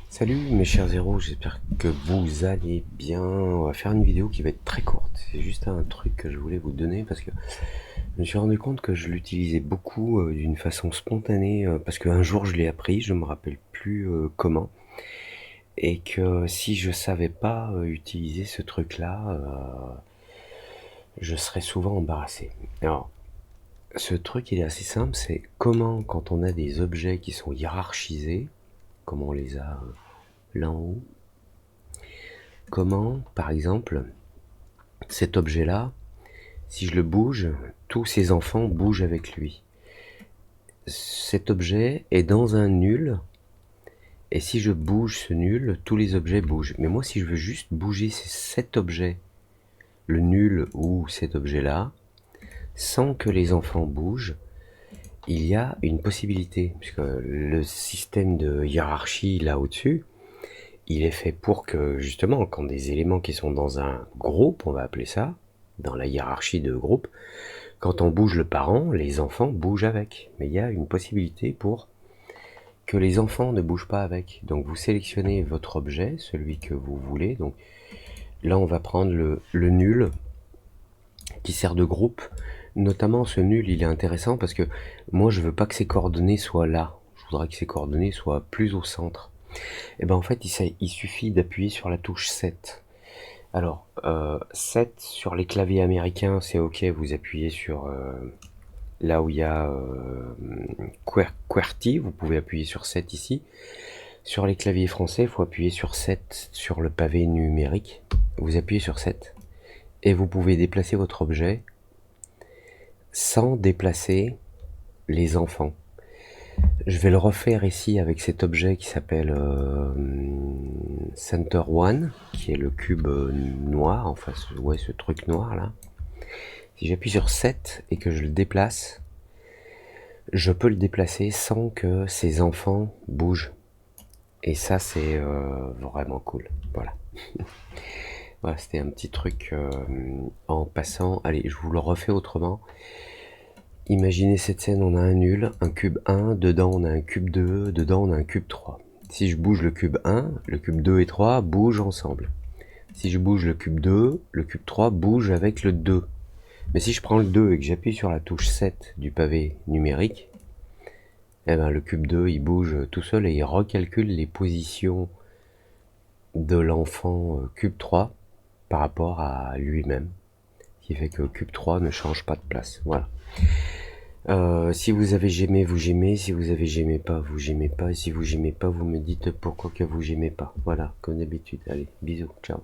Salut mes chers zéros, j'espère que vous allez bien. On va faire une vidéo qui va être très courte. C'est juste un truc que je voulais vous donner parce que je me suis rendu compte que je l'utilisais beaucoup d'une façon spontanée parce qu'un jour je l'ai appris, je me rappelle plus comment, et que si je savais pas utiliser ce truc-là, je serais souvent embarrassé. Alors, ce truc il est assez simple, c'est comment quand on a des objets qui sont hiérarchisés, comme on les a là en haut, comment par exemple cet objet-là, si je le bouge, tous ses enfants bougent avec lui. Cet objet est dans un nul, et si je bouge ce nul, tous les objets bougent. Mais moi, si je veux juste bouger cet objet, le nul ou cet objet-là, sans que les enfants bougent, il y a une possibilité, puisque le système de hiérarchie là au-dessus, il est fait pour que justement, quand des éléments qui sont dans un groupe, on va appeler ça, dans la hiérarchie de groupe, quand on bouge le parent, les enfants bougent avec. Mais il y a une possibilité pour que les enfants ne bougent pas avec. Donc vous sélectionnez votre objet, celui que vous voulez. Donc là, on va prendre le nul qui sert de groupe. Notamment, ce nul, il est intéressant parce que moi, je veux pas que ces coordonnées soient là. Je voudrais que ces coordonnées soient plus au centre. Et ben en fait, il suffit d'appuyer sur la touche 7. Alors, 7 sur les claviers américains, c'est OK, vous appuyez sur là où il y a QWERTY, vous pouvez appuyer sur 7 ici. Sur les claviers français, il faut appuyer sur 7 sur le pavé numérique. Vous appuyez sur 7 et vous pouvez déplacer votre objet sans déplacer les enfants. Je vais le refaire ici avec cet objet qui s'appelle Center One, qui est le cube noir, enfin ouais, ce truc noir là. Si j'appuie sur 7 et que je le déplace, je peux le déplacer sans que ces enfants bougent. Et ça, c'est vraiment cool. Voilà. Voilà, c'était un petit truc en passant. Allez, je vous le refais autrement. Imaginez cette scène, on a un nul, un cube 1, dedans on a un cube 2, dedans on a un cube 3. Si je bouge le cube 1, le cube 2 et 3 bougent ensemble. Si je bouge le cube 2, le cube 3 bouge avec le 2. Mais si je prends le 2 et que j'appuie sur la touche 7 du pavé numérique, eh ben le cube 2 il bouge tout seul et il recalcule les positions de l'enfant cube 3 par rapport à lui-même, ce qui fait que cube 3 ne change pas de place. Voilà. Si vous avez j'aimé, vous j'aimez. Si vous avez j'aimé pas, vous j'aimez pas. Et si vous j'aimez pas, vous me dites pourquoi que vous j'aimez pas. Voilà, comme d'habitude. Allez, bisous, ciao.